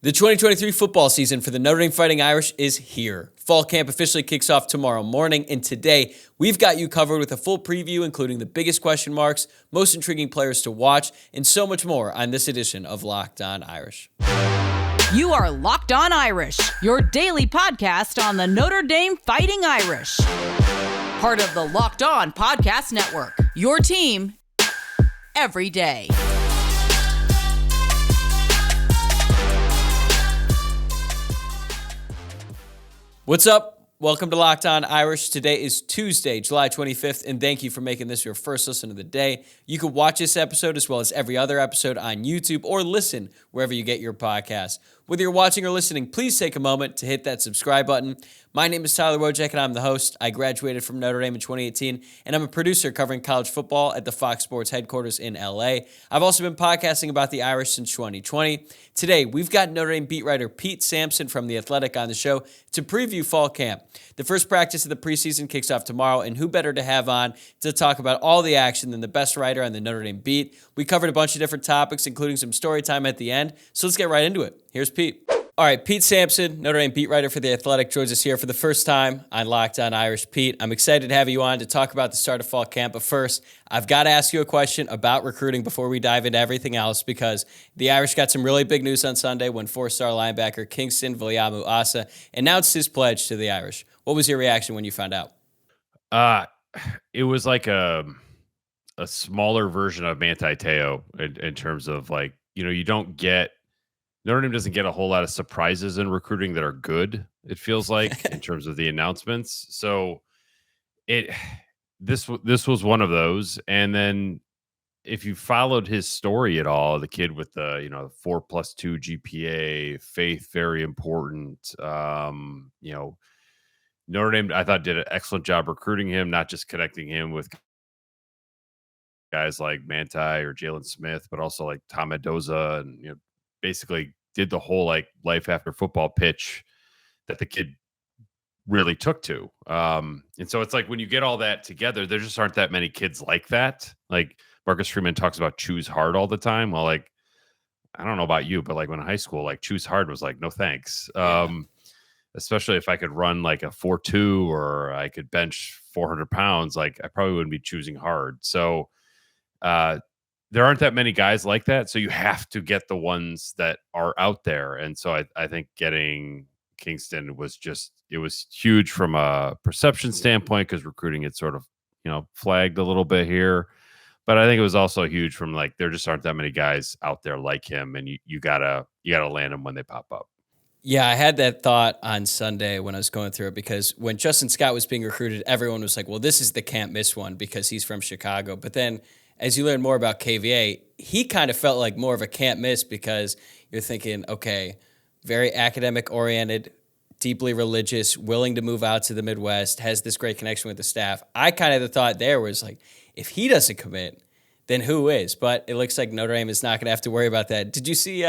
The 2023 football season for the Notre Dame Fighting Irish is here. Fall camp officially kicks off tomorrow morning, and today we've got you covered with a full preview, including the biggest question marks, most intriguing players to watch, and so much more on this edition of Locked On Irish. You are Locked On Irish, your daily podcast on the Notre Dame Fighting Irish. Part of the Locked On Podcast Network, your team every day. What's up? Welcome to Locked On Irish. Today is Tuesday, July 25th, and thank you for making this your first listen of the day. You can watch this episode as well as every other episode on YouTube or listen wherever you get your podcasts. Whether you're watching or listening, please take a moment to hit that subscribe button. My name is Tyler Wojciak, and I'm the host. I graduated from Notre Dame in 2018, and I'm a producer covering college football at the Fox Sports headquarters in LA. I've also been podcasting about the Irish since 2020. Today, we've got Notre Dame beat writer Pete Sampson from The Athletic on the show to preview fall camp. The first practice of the preseason kicks off tomorrow, and who better to have on to talk about all the action than the best writer on the Notre Dame beat. We covered a bunch of different topics, including some story time at the end, so let's get right into it. Here's Pete. All right, Pete Sampson, Notre Dame beat writer for The Athletic, joins us here for the first time on Locked On Irish. Pete, I'm excited to have you on to talk about the start of fall camp, but first, I've got to ask you a question about recruiting before we dive into everything else, because the Irish got some really big news on Sunday when four-star linebacker Kingston Viliamu-Asa announced his pledge to the Irish. What was your reaction when you found out? It was like a smaller version of Manti Te'o in terms of, like, you don't get Notre Dame doesn't get a whole lot of surprises in recruiting that are good, it feels like, in terms of the announcements. So this was one of those. And then if you followed his story at all, the kid with the 4+2 GPA, faith very important. Notre Dame, I thought, did an excellent job recruiting him, not just connecting him with guys like Manti or Jalen Smith, but also like Tom Mendoza, and basically did the whole like life after football pitch that the kid really took to. And so it's like when you get all that together, there just aren't that many kids like that. Like Marcus Freeman talks about choose hard all the time. Well, like, I don't know about you, but like when in high school, like choose hard was like, no thanks. Especially if I could run like a 4.2 or I could bench 400 pounds, like I probably wouldn't be choosing hard. So there aren't that many guys like that. So you have to get the ones that are out there. And so I think getting Kingston was huge from a perception standpoint, because recruiting had sort of, flagged a little bit here. But I think it was also huge from like, there just aren't that many guys out there like him. And you gotta land them when they pop up. Yeah, I had that thought on Sunday when I was going through it, because when Justin Scott was being recruited, everyone was like, well, this is the can't miss one because he's from Chicago. But then as you learn more about KVA, he kind of felt like more of a can't miss, because you're thinking, okay, very academic oriented, deeply religious, willing to move out to the Midwest, has this great connection with the staff. I kind of the thought there was like, if he doesn't commit, then who is? But it looks like Notre Dame is not going to have to worry about that. Did you see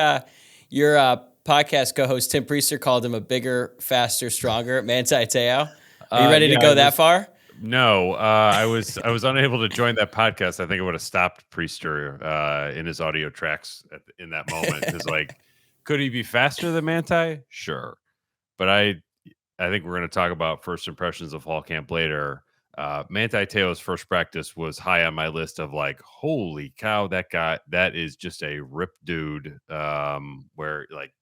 your podcast co-host Tim Priester called him a bigger, faster, stronger Manti Te'o? Are you ready to go that far? No, I was unable to join that podcast. I think I would have stopped Priester in his audio tracks in that moment. It's like, could he be faster than Manti? Sure, but I think we're going to talk about first impressions of fall camp later. Manti Te'o's first practice was high on my list of like, holy cow, that guy, that is just a ripped dude. Where like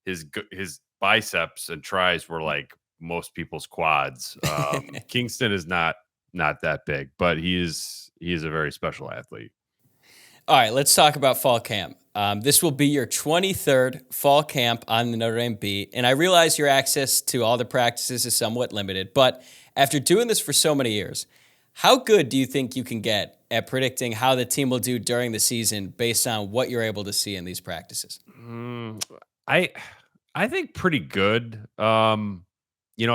his biceps and tries were like most people's quads. Kingston is not that big, but he is a very special athlete. All right, let's talk about fall camp. This will be your 23rd fall camp on the Notre Dame beat, and I realize your access to all the practices is somewhat limited, but after doing this for so many years, how good do you think you can get at predicting how the team will do during the season based on what you're able to see in these practices? I think pretty good. I'd be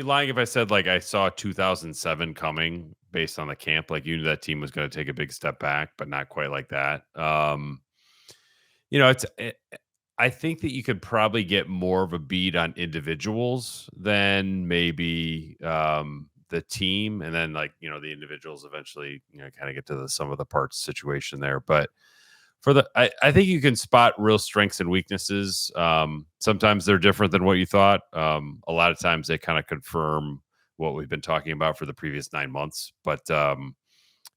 lying if I said like I saw 2007 coming based on the camp. Like, you knew that team was going to take a big step back, but not quite like that. I think that you could probably get more of a beat on individuals than maybe the team, and then like the individuals eventually kind of get to the sum of the parts situation there. But I think you can spot real strengths and weaknesses. Sometimes they're different than what you thought. A lot of times they kind of confirm what we've been talking about for the previous 9 months. But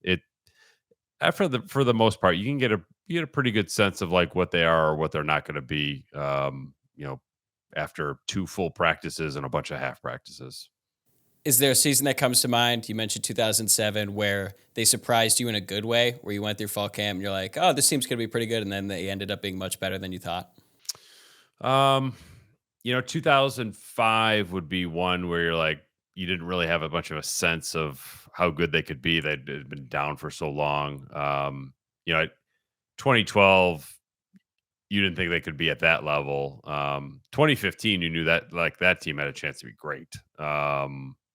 it for the most part, you get a pretty good sense of like what they are or what they're not going to be. After 2 full practices and a bunch of half practices. Is there a season that comes to mind? You mentioned 2007 where they surprised you in a good way, where you went through fall camp and you're like, oh, this team's going to be pretty good. And then they ended up being much better than you thought. 2005 would be one where you're like, you didn't really have a bunch of a sense of how good they could be. They'd been down for so long. 2012, you didn't think they could be at that level. 2015, you knew that like that team had a chance to be great.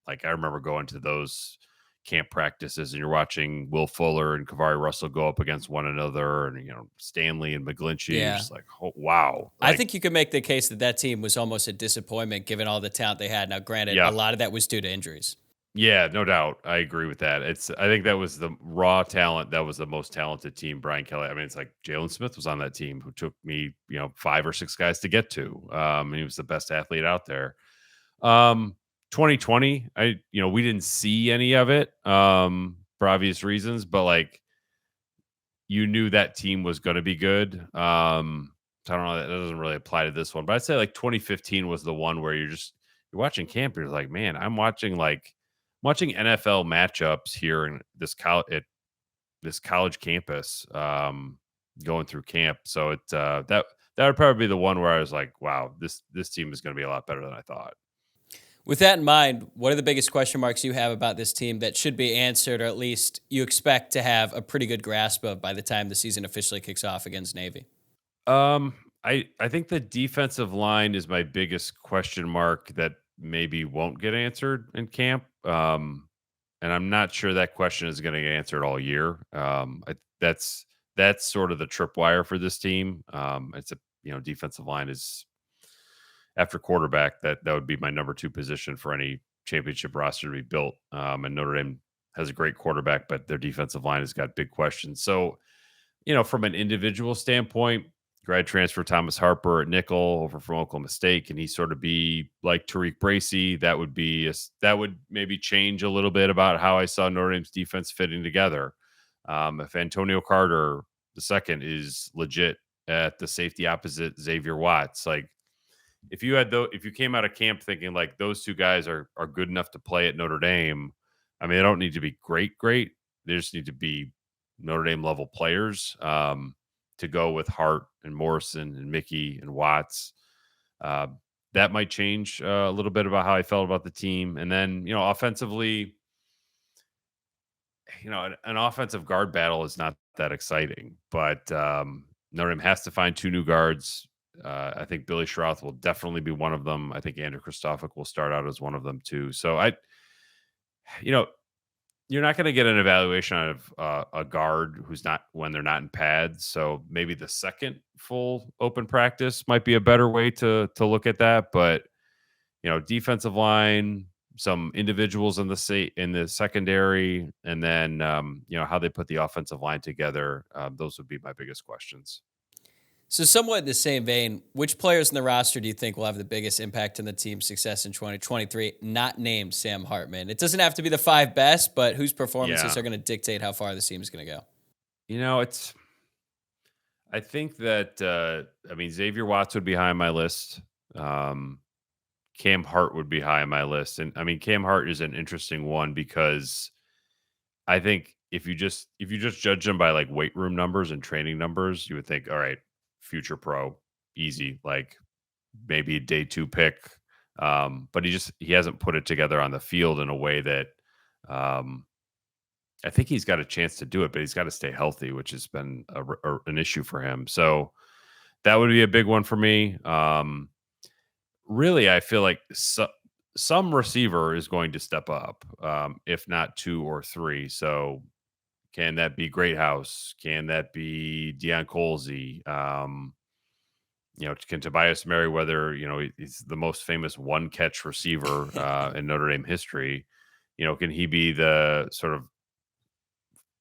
Like I remember going to those camp practices and you're watching Will Fuller and Kavari Russell go up against one another, and Stanley and McGlinchey. Yeah. You're just like, oh, wow. I think you could make the case that team was almost a disappointment given all the talent they had. Now, granted, Yeah. a lot of that was due to injuries. Yeah, no doubt. I agree with that. I think that was the raw talent. That was the most talented team. Brian Kelly. I mean, it's like Jalen Smith was on that team, who took me, 5 or 6 guys to get to. And he was the best athlete out there. 2020, we didn't see any of it for obvious reasons, but like you knew that team was going to be good. So I don't know. That doesn't really apply to this one, but I'd say like 2015 was the one where you're watching camp. You're like, man, I'm watching NFL matchups here in this college campus, going through camp. So that would probably be the one where I was like, wow, this team is going to be a lot better than I thought. With that in mind, what are the biggest question marks you have about this team that should be answered, or at least you expect to have a pretty good grasp of by the time the season officially kicks off against Navy? I think the defensive line is my biggest question mark that maybe won't get answered in camp. And I'm not sure that question is going to get answered all year. That's sort of the tripwire for this team. It's defensive line is, after quarterback, that would be my number 2 position for any championship roster to be built. And Notre Dame has a great quarterback, but their defensive line has got big questions. So, from an individual standpoint, grad transfer Thomas Harper at nickel over from Oklahoma State, can he sort of be like Tariq Bracy? That would maybe change a little bit about how I saw Notre Dame's defense fitting together. If Antonio Carter II is legit at the safety opposite Xavier Watts, like if you came out of camp thinking like those 2 guys are good enough to play at Notre Dame, I mean, they don't need to be great. They just need to be Notre Dame level players, to go with Hart and Morrison and Mickey and Watts. That might change a little bit about how I felt about the team. And then, offensively, an offensive guard battle is not that exciting, but Notre Dame has to find 2 new guards. I think Billy Schroth will definitely be one of them. I think Andrew Kristofic will start out as one of them too. So you're not going to get an evaluation out of a guard who's not, when they're not in pads. So maybe the second full open practice might be a better way to look at that. But defensive line, some individuals in the secondary, and then how they put the offensive line together. Those would be my biggest questions. So somewhat in the same vein, which players in the roster do you think will have the biggest impact on the team's success in 2023, not named Sam Hartman? It doesn't have to be the 5 best, but whose performances are going to dictate how far the team is going to go? I think that, Xavier Watts would be high on my list. Cam Hart would be high on my list. And I mean, Cam Hart is an interesting one because I think if you just judge them by like weight room numbers and training numbers, you would think, all right, future pro, easy, like maybe a day 2 pick. But he hasn't put it together on the field in a way that I think he's got a chance to do it, but he's got to stay healthy, which has been an issue for him. So that would be a big one for me. Really, I feel like some receiver is going to step up, if not 2 or 3. So can that be Greathouse? Can that be Deion Colsey? Can Tobias Merriweather, he's the most famous one catch receiver in Notre Dame history. Can he be the sort of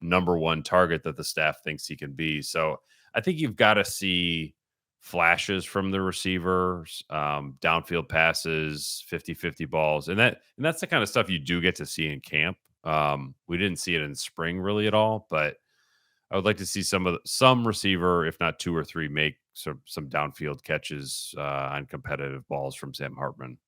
number 1 target that the staff thinks he can be? So I think you've got to see flashes from the receivers, downfield passes, 50-50 balls. And that's the kind of stuff you do get to see in camp. We didn't see it in spring really at all, but I would like to see some receiver, if not two or three, make some downfield catches on competitive balls from Sam Hartman.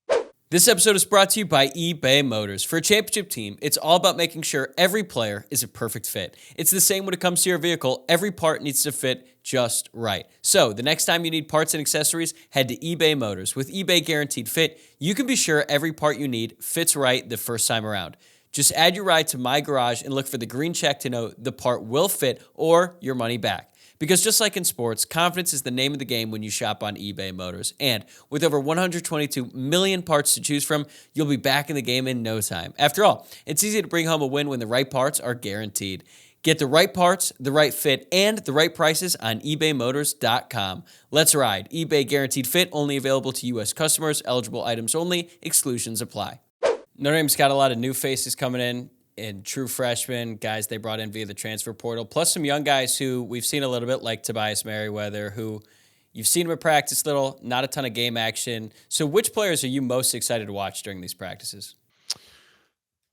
This episode is brought to you by eBay Motors. For a championship team, it's all about making sure every player is a perfect fit. It's the same when it comes to your vehicle. Every part needs to fit just right. So the next time you need parts and accessories, head to eBay Motors. With eBay Guaranteed Fit, you can be sure every part you need fits right the first time around. Just add your ride to My Garage and look for the green check to know the part will fit or your money back. Because just like in sports, confidence is the name of the game when you shop on eBay Motors. And with over 122 million parts to choose from, you'll be back in the game in no time. After all, it's easy to bring home a win when the right parts are guaranteed. Get the right parts, the right fit, and the right prices on ebaymotors.com. Let's ride. eBay Guaranteed Fit, only available to U.S. customers. Eligible items only. Exclusions apply. Notre Dame's got a lot of new faces coming in. And true freshmen, guys they brought in via the transfer portal, plus some young guys who we've seen a little bit, like Tobias Merriweather, who you've seen him at practice little, not a ton of game action. So which players are you most excited to watch during these practices?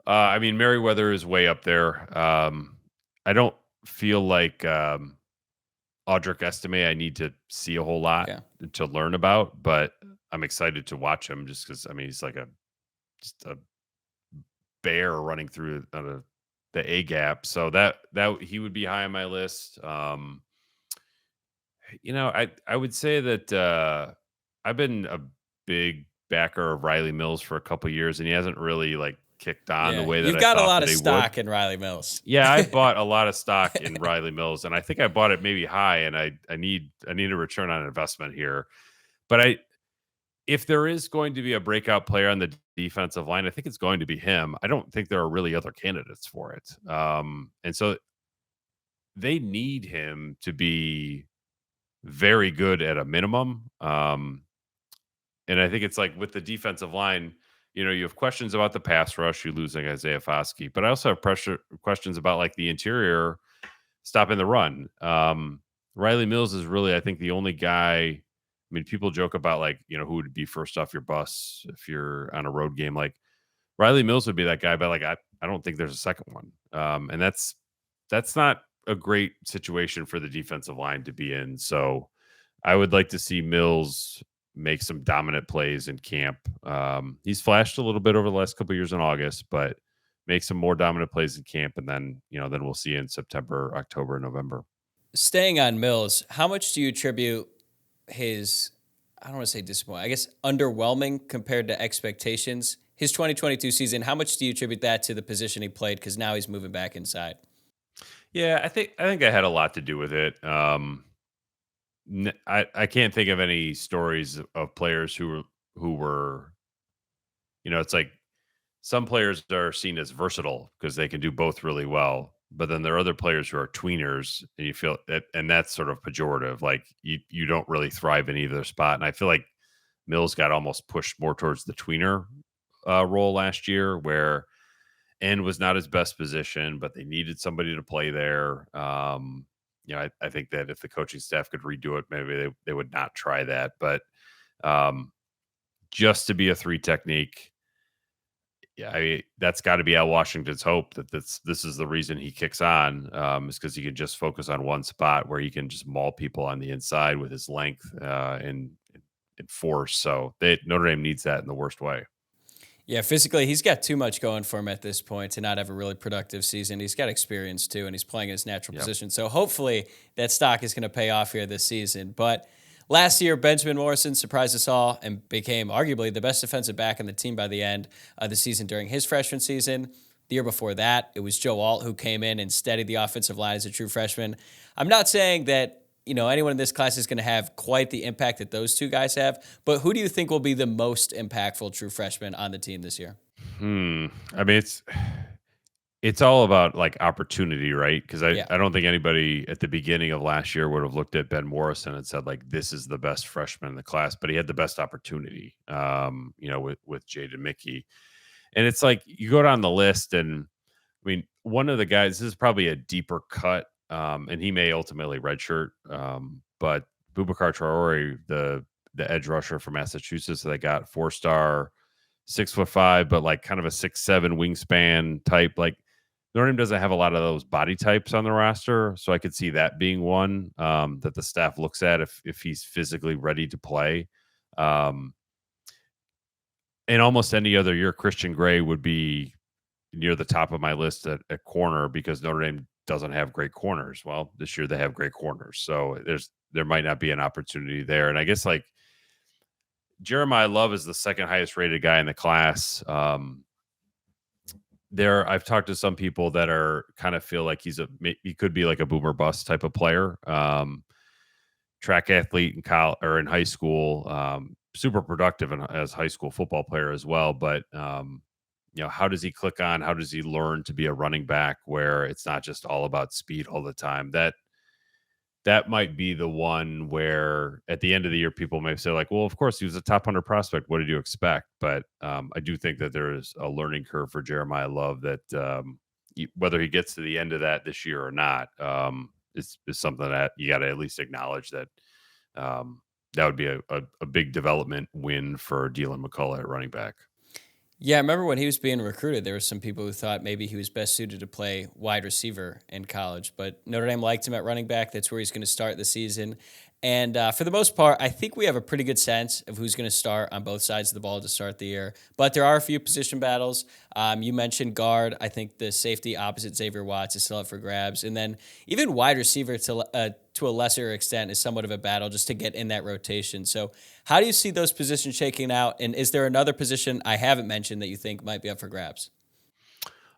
I mean, Merriweather is way up there. I don't feel like Audric Estime I need to see a whole lot to learn about, but I'm excited to watch him just because, I mean, he's like just a bear running through the A gap. So that he would be high on my list. I would say that I've been a big backer of Riley Mills for a couple years, and he hasn't really like kicked on the way that you've got I a lot of stock in Riley Mills. Yeah, I bought a lot of stock in Riley Mills, and I think I bought it maybe high, and I need a return on investment here. But if there is going to be a breakout player on the defensive line, I think it's going to be him. I don't think there are really other candidates for it. And so they need him to be very good at a minimum. And I think it's like with the defensive line, you have questions about the pass rush, you're losing Isaiah Foskey, but I also have questions about like the interior stopping the run. Riley Mills is really, I think, the only guy. I mean, people joke about like, who would be first off your bus if you're on a road game. Like Riley Mills would be that guy, but like I don't think there's a second one. And that's not a great situation for the defensive line to be in. So I would like to see Mills make some dominant plays in camp. He's flashed a little bit over the last couple of years in August, but make some more dominant plays in camp, and then then we'll see in September, October, November. Staying on Mills, how much do you attribute his, I don't want to say disappointing, I guess underwhelming compared to expectations? His 2022 season, how much do you attribute that to the position he played? Because now he's moving back inside. Yeah, I think that had a lot to do with it. I can't think of any stories of players who were, it's like some players are seen as versatile because they can do both really well. But then there are other players who are tweeners, and you feel that, and that's sort of pejorative. Like you don't really thrive in either spot. And I feel like Mills got almost pushed more towards the tweener role last year, where end was not his best position, but they needed somebody to play there. I think that if the coaching staff could redo it, maybe they would not try that. But just to be a three technique, that's got to be Al Washington's hope that this is the reason he kicks on, is because he can just focus on one spot where he can just maul people on the inside with his length and force. So Notre Dame needs that in the worst way. Yeah, physically, he's got too much going for him at this point to not have a really productive season. He's got experience, too, and he's playing in his natural position. So hopefully that stock is going to pay off here this season. But last year, Benjamin Morrison surprised us all and became arguably the best defensive back on the team by the end of the season during his freshman season. The year before that, it was Joe Alt who came in and steadied the offensive line as a true freshman. I'm not saying that anyone in this class is going to have quite the impact that those two guys have, but who do you think will be the most impactful true freshman on the team this year? I mean, it's all about like opportunity, right? Because I don't think anybody at the beginning of last year would have looked at Ben Morrison and said like, this is the best freshman in the class, but he had the best opportunity, with Jaden Mickey. And it's like, you go down the list, and I mean, one of the guys, this is probably a deeper cut and he may ultimately redshirt. But Boubacar Traore, the edge rusher from Massachusetts, that they got 4-star, 6'5", but like kind of a 6'7" wingspan type. Like Notre Dame doesn't have a lot of those body types on the roster, so I could see that being one that the staff looks at if he's physically ready to play. And almost any other year, Christian Gray would be near the top of my list at corner because Notre Dame doesn't have great corners. Well, this year they have great corners, so there might not be an opportunity there. And I guess like Jeremiah Love is the second highest rated guy in the class. I've talked to some people that are kind of feel like he could be like a boomer bust type of player. Track athlete in college or in high school, super productive as high school football player as well. But how does he click on? How does he learn to be a running back where it's not just all about speed all the time? That might be the one where at the end of the year, people may say like, well, of course he was a top 100 prospect. What did you expect? But I do think that there is a learning curve for Jeremiah Love that whether he gets to the end of that this year or not, is something that you got to at least acknowledge that that would be a big development win for Dylan McCullough at running back. Yeah, I remember when he was being recruited, there were some people who thought maybe he was best suited to play wide receiver in college, but Notre Dame liked him at running back. That's where he's going to start the season. And for the most part, I think we have a pretty good sense of who's going to start on both sides of the ball to start the year. But there are a few position battles. You mentioned guard. I think the safety opposite Xavier Watts is still up for grabs. And then even wide receiver to a lesser extent is somewhat of a battle just to get in that rotation. So how do you see those positions shaking out? And is there another position I haven't mentioned that you think might be up for grabs?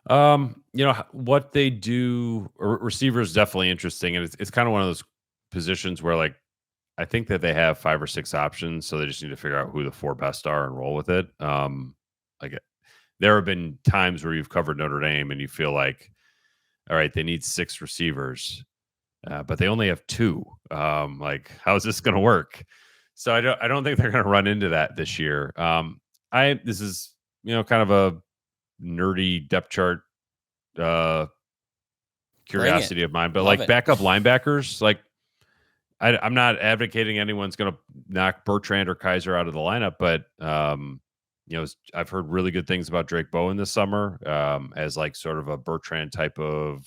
What they do, receiver is definitely interesting. And it's kind of one of those positions where like, I think that they have 5 or 6 options, so they just need to figure out who the 4 best are and roll with it. Like there have been times where you've covered Notre Dame and you feel like, all right, they need 6 receivers, but they only have 2. Like, how is this going to work? So I don't think they're going to run into that this year. This is kind of a nerdy depth chart curiosity of mine, but like backup linebackers, like. I'm not advocating anyone's going to knock Bertrand or Kaiser out of the lineup, but I've heard really good things about Drake Bowen this summer as like sort of a Bertrand type of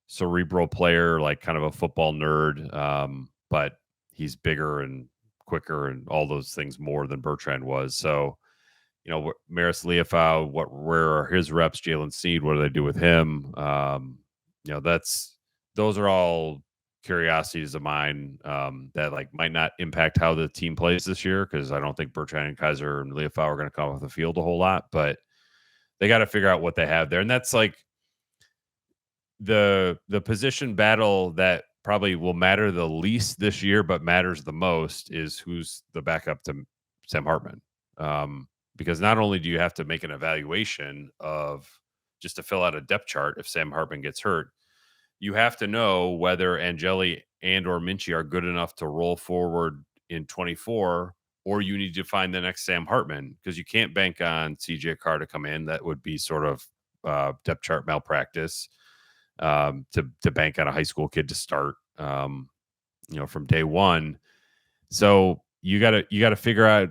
cerebral player, like kind of a football nerd, but he's bigger and quicker and all those things more than Bertrand was. So, Maris Leafau, where are his reps? Jalen Seed, what do they do with him? Those are all curiosities of mine that like might not impact how the team plays this year, because I don't think Bertrand and Kaiser and Leafau are going to come off the field a whole lot, but they got to figure out what they have there. And that's like the position battle that probably will matter the least this year, but matters the most is who's the backup to Sam Hartman. Because not only do you have to make an evaluation of just to fill out a depth chart if Sam Hartman gets hurt, you have to know whether Angeli and or Minchie are good enough to roll forward in 24, or you need to find the next Sam Hartman, because you can't bank on CJ Carr to come in. That would be sort of depth chart malpractice to bank on a high school kid to start, from day one. So you got to figure out,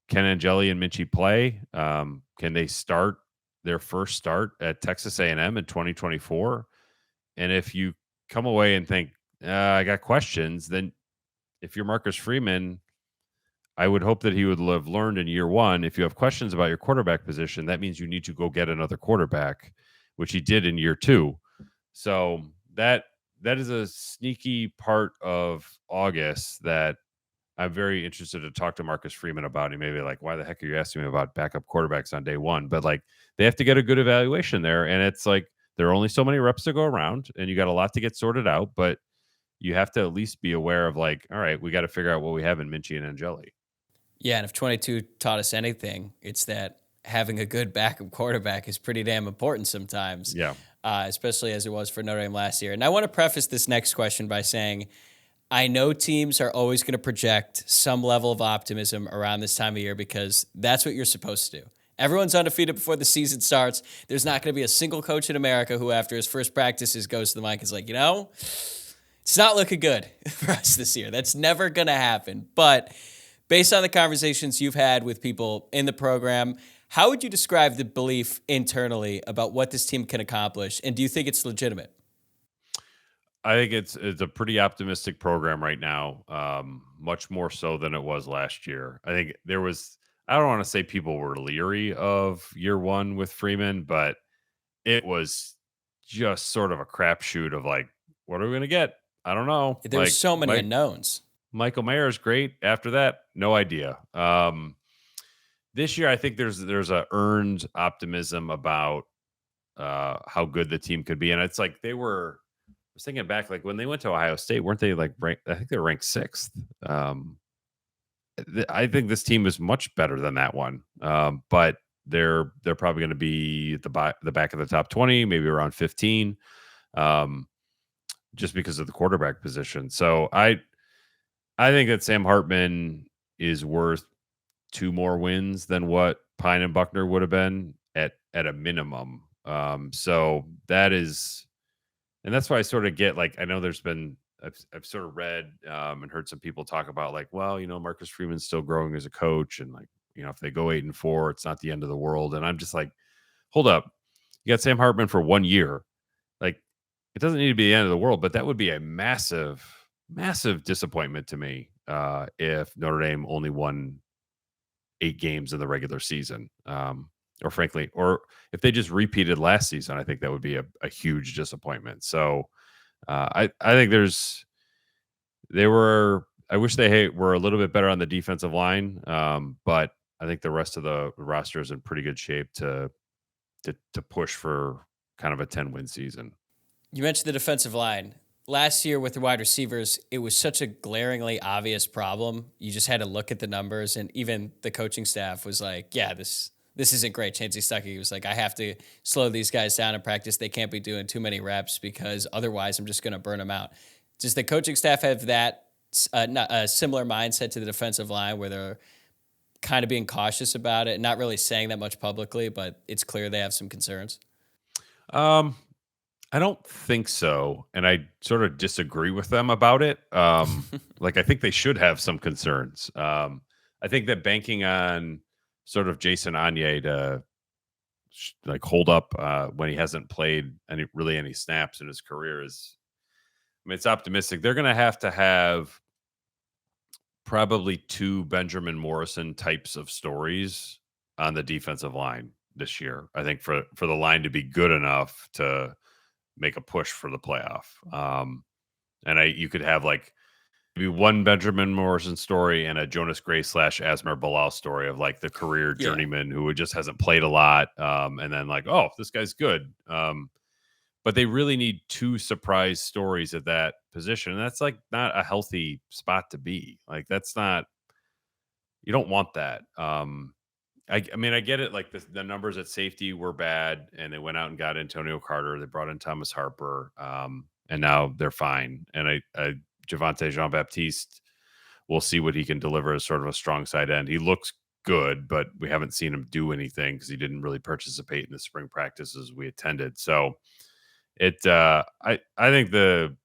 can Angeli and Minchie play? Can they start their first start at Texas A&M in 2024? And if you come away and think, I got questions, then if you're Marcus Freeman, I would hope that he would have learned in year one. If you have questions about your quarterback position, that means you need to go get another quarterback, which he did in year 2. So that is a sneaky part of August that I'm very interested to talk to Marcus Freeman about. He may be like, why the heck are you asking me about backup quarterbacks on day one? But like, they have to get a good evaluation there. And it's like, there are only so many reps to go around and you got a lot to get sorted out, but you have to at least be aware of like, all right, we got to figure out what we have in Minchie and Angeli. Yeah. And if 22 taught us anything, it's that having a good backup quarterback is pretty damn important sometimes. Yeah. Especially as it was for Notre Dame last year. And I want to preface this next question by saying, I know teams are always going to project some level of optimism around this time of year because that's what you're supposed to do. Everyone's undefeated before the season starts. There's not going to be a single coach in America who, after his first practices, goes to the mic and is like, it's not looking good for us this year. That's never going to happen. But based on the conversations you've had with people in the program, how would you describe the belief internally about what this team can accomplish? And do you think it's legitimate? I think it's a pretty optimistic program right now, much more so than it was last year. I think there was, I don't want to say people were leery of year one with Freeman, but it was just sort of a crapshoot of like, what are we going to get? I don't know. There's Like, so many unknowns. Michael Mayer's great. After that, no idea. This year, I think there's a earned optimism about how good the team could be, and it's like they were. I was thinking back, like when they went to Ohio State, weren't they like ranked? I think they were ranked sixth. I think this team is much better than that one, but they're probably going to be at the back of the top 20, maybe around 15, just because of the quarterback position. So I think that Sam Hartman is worth 2 more wins than what Pine and Buckner would have been at a minimum. So that is, and that's why I sort of get like, I know there's been, I've sort of read and heard some people talk about like, well, Marcus Freeman's still growing as a coach. And like, if they go 8-4, it's not the end of the world. And I'm just like, hold up. You got Sam Hartman for 1 year. Like, it doesn't need to be the end of the world, but that would be a massive, massive disappointment to me if Notre Dame only won 8 games in the regular season. Or frankly, or if they just repeated last season, I think that would be a huge disappointment. So I think I wish they were a little bit better on the defensive line. But I think the rest of the roster is in pretty good shape to push for kind of a 10-win season. You mentioned the defensive line. Last year with the wide receivers, it was such a glaringly obvious problem. You just had to look at the numbers, and even the coaching staff was like, yeah, this isn't great. Chancey Stuckey was like, I have to slow these guys down in practice. They can't be doing too many reps because otherwise I'm just going to burn them out. Does the coaching staff have that a similar mindset to the defensive line where they're kind of being cautious about it, not really saying that much publicly, but it's clear they have some concerns? I don't think so, and I sort of disagree with them about it. Like I think they should have some concerns. I think that banking on sort of Jason Anye to like hold up when he hasn't played any snaps in his career is, I mean, it's optimistic. They're going to have probably 2 Benjamin Morrison types of stories on the defensive line this year. I think for the line to be good enough to make a push for the playoff. And you could have like maybe one Benjamin Morrison story and a Jonas Gray / Asmer Bilal story of like the career journeyman who just hasn't played a lot. And then like, oh, this guy's good. But they really need 2 surprise stories at that position. And that's like not a healthy spot to be. Like that's not, you don't want that. I mean, I get it. Like the numbers at safety were bad, and they went out and got Antonio Carter. They brought in Thomas Harper, and now they're fine. And Javonte Jean-Baptiste, we'll see what he can deliver as sort of a strong side end. He looks good, but we haven't seen him do anything because he didn't really participate in the spring practices we attended. So I think the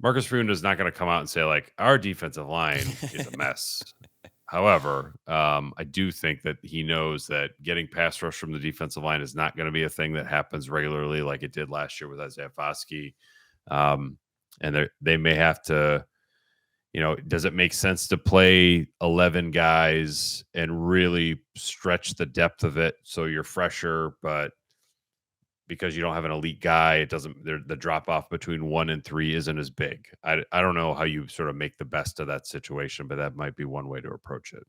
Marcus Freeman is not going to come out and say like our defensive line is a mess. However, I do think that he knows that getting pass rush from the defensive line is not going to be a thing that happens regularly like it did last year with Isaiah Foskey. And they may have to, does it make sense to play 11 guys and really stretch the depth of it so you're fresher, but because you don't have an elite guy, it doesn't, the drop off between 1 and 3 isn't as big. I don't know how you sort of make the best of that situation, but that might be one way to approach it.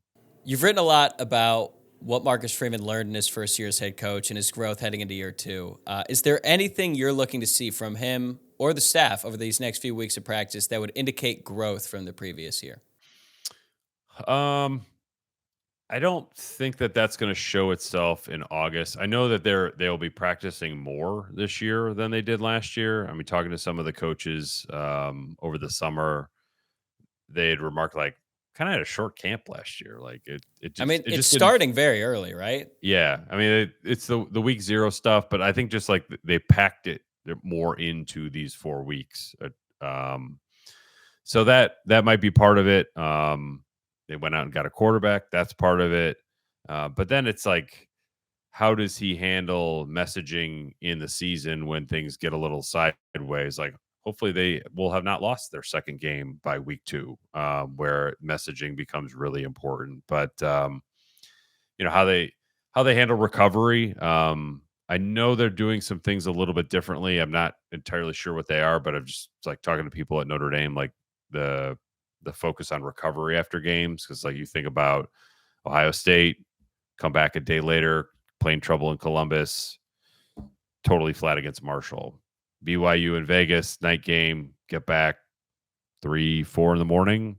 You've written a lot about what Marcus Freeman learned in his first year as head coach and his growth heading into year 2. Is there anything you're looking to see from him or the staff over these next few weeks of practice that would indicate growth from the previous year? I don't think that that's going to show itself in August. I know that they'll be practicing more this year than they did last year. I mean, talking to some of the coaches over the summer, they had remarked like kind of had a short camp last year. Like I mean, it it's just didn't. starting very early, right? Yeah, I mean it's the week 0 stuff, but I think just like they packed it more into these 4 weeks. Um, so that might be part of it. They went out and got a quarterback. That's part of it. But then it's like, how does he handle messaging in the season when things get a little sideways? Like, hopefully they will have not lost their second game by week 2, where messaging becomes really important. But how they handle recovery. I know they're doing some things a little bit differently. I'm not entirely sure what they are, but I'm just like talking to people at Notre Dame, like the focus on recovery after games, because like you think about Ohio State, come back a day later, playing trouble in Columbus, totally flat against Marshall. BYU in Vegas, night game, get back 3-4 in the morning.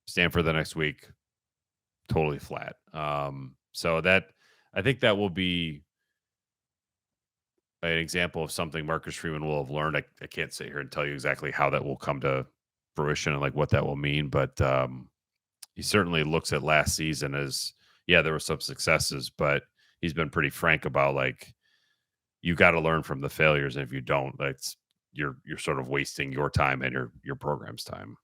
Stanford the next week, totally flat. So that I think that will be an example of something Marcus Freeman will have learned. I can't sit here and tell you exactly how that will come to fruition and like what that will mean, but he certainly looks at last season as, yeah, there were some successes, but he's been pretty frank about like, you got to learn from the failures, and if you don't, that's you're sort of wasting your time and your program's time.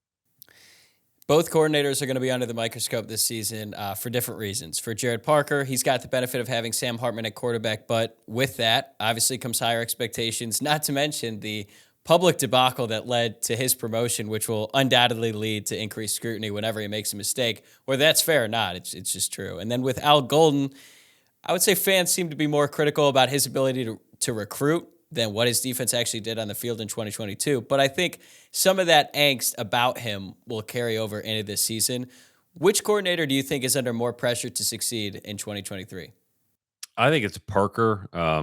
Both coordinators are going to be under the microscope this season for different reasons. For Jared Parker, he's got the benefit of having Sam Hartman at quarterback, but with that, obviously comes higher expectations, not to mention the public debacle that led to his promotion, which will undoubtedly lead to increased scrutiny whenever he makes a mistake, whether that's fair or not. It's just true. And then with Al Golden, I would say fans seem to be more critical about his ability to recruit than what his defense actually did on the field in 2022. But I think some of that angst about him will carry over into this season. Which coordinator do you think is under more pressure to succeed in 2023? I think it's Parker. I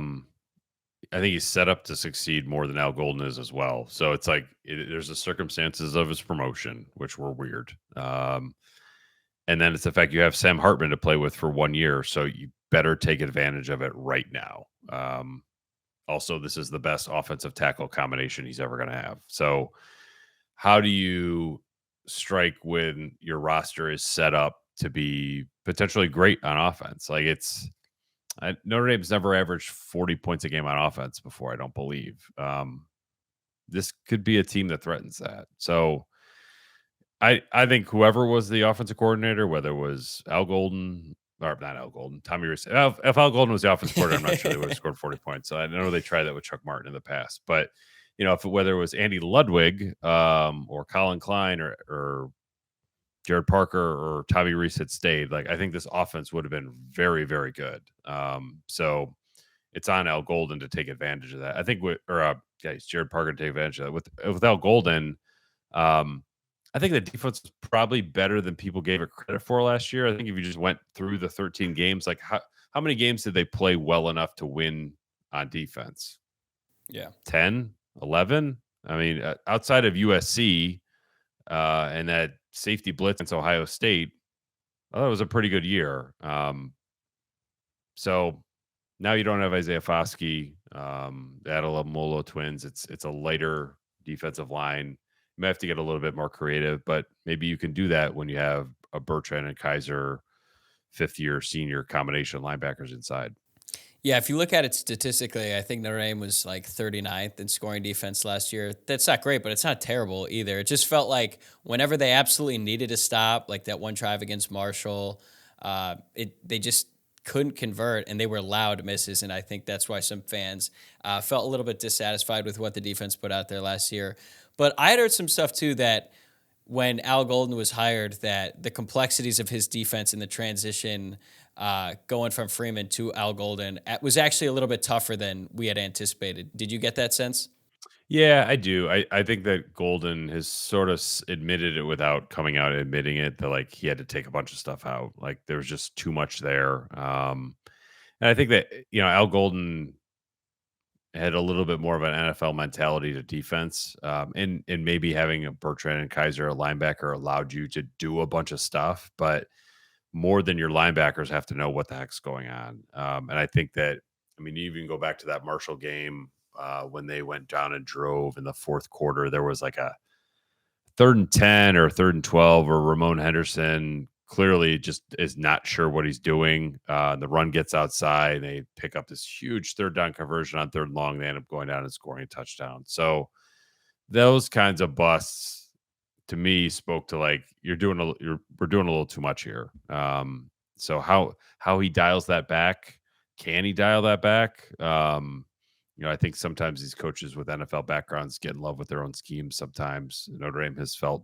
think he's set up to succeed more than Al Golden is as well. So it's like there's the circumstances of his promotion, which were weird. And then it's the fact you have Sam Hartman to play with for 1 year. So you better take advantage of it right now. Also, this is the best offensive tackle combination he's ever going to have. So how do you strike when your roster is set up to be potentially great on offense? Like Notre Dame's never averaged 40 points a game on offense before, I don't believe. This could be a team that threatens that. So I think whoever was the offensive coordinator, whether it was Al Golden or not Al Golden, Tommy Reese. If Al Golden was the offensive coordinator, I'm not sure they would have scored 40 points. So I know they tried that with Chuck Martin in the past, but whether it was Andy Ludwig or Colin Klein or Jared Parker or Tommy Reese had stayed, like I think this offense would have been very, very good. So it's on Al Golden to take advantage of that. I think it's Jared Parker to take advantage of that. With Al Golden, I think the defense was probably better than people gave it credit for last year. I think if you just went through the 13 games, like how many games did they play well enough to win on defense? Yeah. 10, 11. I mean, outside of USC and that safety blitz against Ohio State, I thought it was a pretty good year. So now you don't have Isaiah Foskey, the Adelamola twins. It's a lighter defensive line. You may have to get a little bit more creative, but maybe you can do that when you have a Bertrand and Kaiser fifth-year senior combination linebackers inside. Yeah, if you look at it statistically, I think Notre Dame was like 39th in scoring defense last year. That's not great, but it's not terrible either. It just felt like whenever they absolutely needed to stop, like that one drive against Marshall, they just couldn't convert, and they were loud misses, and I think that's why some fans felt a little bit dissatisfied with what the defense put out there last year. But I had heard some stuff, too, that when Al Golden was hired, that the complexities of his defense and the transition going from Freeman to Al Golden was actually a little bit tougher than we had anticipated. Did you get that sense? Yeah, I do. I think that Golden has sort of admitted it without coming out and admitting it, that like he had to take a bunch of stuff out. Like there was just too much there. And I think that, Al Golden had a little bit more of an NFL mentality to defense. And maybe having a Bertrand and Kaiser, a linebacker, allowed you to do a bunch of stuff, but more than your linebackers have to know what the heck's going on. And I think that, you even go back to that Marshall game when they went down and drove in the fourth quarter. There was like I 3rd and 10 or 3rd and 12, or Ramon Henderson clearly just is not sure what he's doing. The run gets outside, and they pick up this huge 3rd down conversion on 3rd and long. They end up going down and scoring a touchdown. So those kinds of busts to me spoke to like, we're doing a little too much here. So how he dials that back? Can he dial that back? I think sometimes these coaches with NFL backgrounds get in love with their own schemes. Sometimes Notre Dame has felt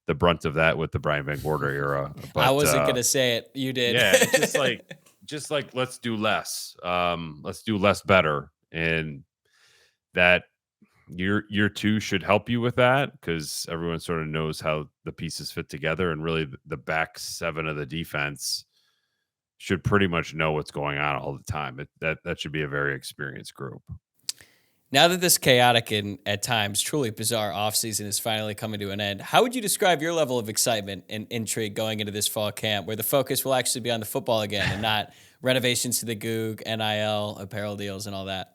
the brunt of that with the Brian Van Gorder era. But I wasn't gonna say it. You did. Yeah, it's just like let's do less. Let's do less better, and that year 2 should help you with that, because everyone sort of knows how the pieces fit together, and really the back 7 of the defense should pretty much know what's going on all the time. That should be a very experienced group. Now that this chaotic and at times truly bizarre offseason is finally coming to an end, how would you describe your level of excitement and intrigue going into this fall camp, where the focus will actually be on the football again and not renovations to the Goog, NIL, apparel deals, and all that?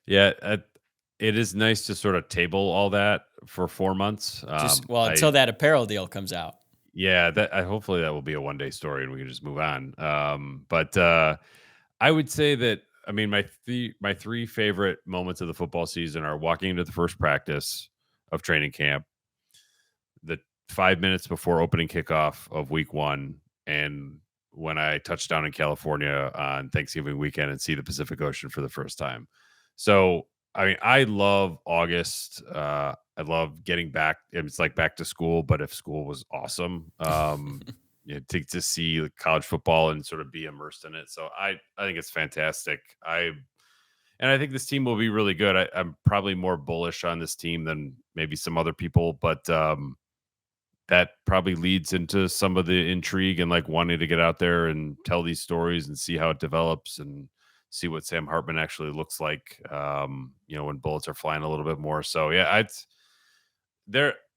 Yeah, it is nice to sort of table all that for 4 months. Until that apparel deal comes out. Yeah, hopefully that will be a one-day story and we can just move on. But I would say that, I mean, my 3 favorite moments of the football season are walking into the first practice of training camp, the 5 minutes before opening kickoff of week 1, and when I touch down in California on Thanksgiving weekend and see the Pacific Ocean for the first time. So, I mean, I love August. I love getting back. It's like back to school, but if school was awesome, to see college football and sort of be immersed in it. So I think it's fantastic. I think this team will be really good. I'm probably more bullish on this team than maybe some other people, but that probably leads into some of the intrigue and like wanting to get out there and tell these stories and see how it develops and see what Sam Hartman actually looks like, when bullets are flying a little bit more. So yeah,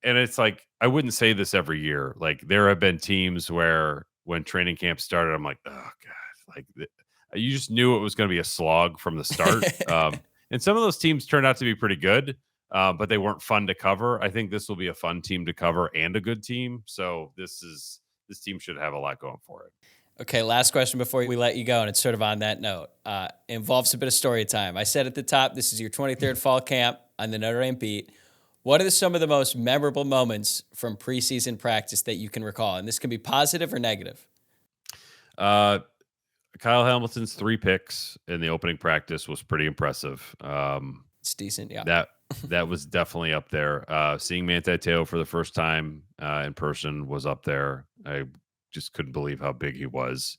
it's like, I wouldn't say this every year. Like, there have been teams where when training camp started, I'm like, oh God, like you just knew it was going to be a slog from the start. And some of those teams turned out to be pretty good, but they weren't fun to cover. I think this will be a fun team to cover and a good team. So this team should have a lot going for it. Okay, last question before we let you go, and it's sort of on that note. Involves a bit of story time. I said at the top, this is your 23rd fall camp on the Notre Dame beat. What are some of the most memorable moments from preseason practice that you can recall? And this can be positive or negative. Kyle Hamilton's 3 picks in the opening practice was pretty impressive. It's decent, yeah. That was definitely up there. Seeing Manti Te'o for the first time in person was up there. I just couldn't believe how big he was.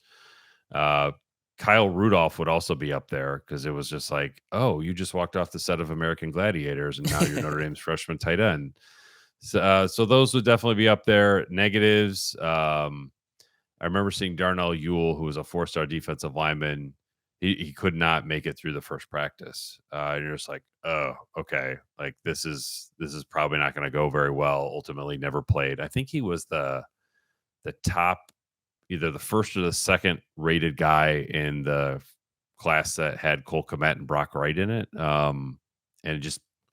Kyle Rudolph would also be up there, because it was just like, oh, you just walked off the set of American Gladiators and now you're Notre Dame's freshman tight end. So those would definitely be up there. Negatives. I remember seeing Darnell Ewell, who was a 4-star defensive lineman. He could not make it through the first practice. And you're just like, oh, okay. Like, this is probably not going to go very well. Ultimately never played. I think he was the top, either the first or the second rated guy in the class that had Cole Kmet and Brock Wright in it. And it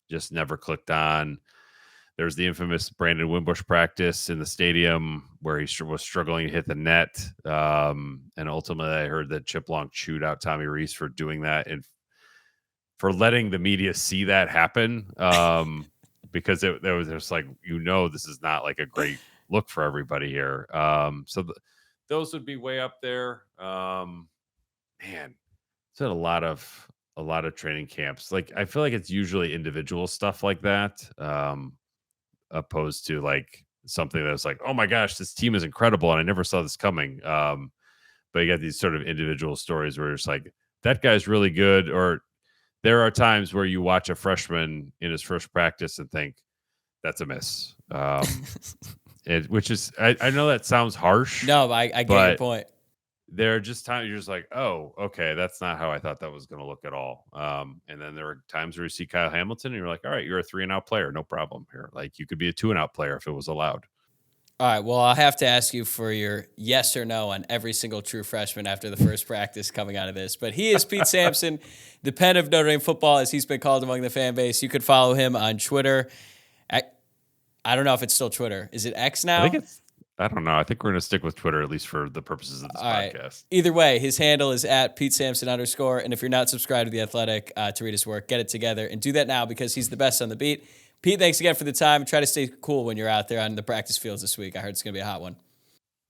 just never clicked on. There's the infamous Brandon Wimbush practice in the stadium where he was struggling to hit the net. And ultimately I heard that Chip Long chewed out Tommy Rees for doing that and for letting the media see that happen. Because it was just like, this is not like a great look for everybody here. Those would be way up there. Man, it's had a lot of training camps. Like, I feel like it's usually individual stuff like that, opposed to like something that's like, oh my gosh, this team is incredible and I never saw this coming. But you got these sort of individual stories where it's like, that guy's really good. Or there are times where you watch a freshman in his first practice and think, that's a miss. Which is, I know that sounds harsh. No, I get your point. There are just times you're just like, oh, okay, that's not how I thought that was going to look at all. And then there are times where you see Kyle Hamilton and you're like, all right, you're a 3-and-out player, no problem here. Like, you could be a 2-and-out player if it was allowed. All right, well, I'll have to ask you for your yes or no on every single true freshman after the first practice coming out of this. But he is Pete Sampson, the pen of Notre Dame football, as he's been called among the fan base. You could follow him on Twitter I don't know if it's still Twitter. Is it X now? I don't know. I think we're going to stick with Twitter, at least for the purposes of this podcast. Either way, his handle is at @PeteSampson_. And if you're not subscribed to The Athletic to read his work, get it together and do that now because he's the best on the beat. Pete, thanks again for the time. Try to stay cool when you're out there on the practice fields this week. I heard it's going to be a hot one.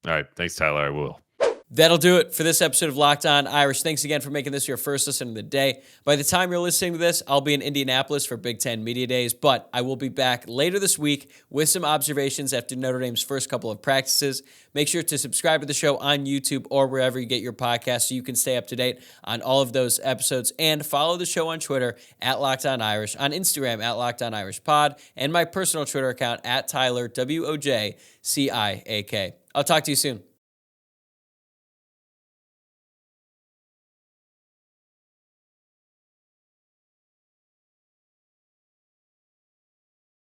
All right. Thanks, Tyler. I will. That'll do it for this episode of Locked On Irish. Thanks again for making this your first listen of the day. By the time you're listening to this, I'll be in Indianapolis for Big Ten Media Days, but I will be back later this week with some observations after Notre Dame's first couple of practices. Make sure to subscribe to the show on YouTube or wherever you get your podcasts so you can stay up to date on all of those episodes, and follow the show on Twitter at Locked On Irish, on Instagram at Locked On Irish Pod, and my personal Twitter account at Tyler, WOJCIAK. I'll talk to you soon.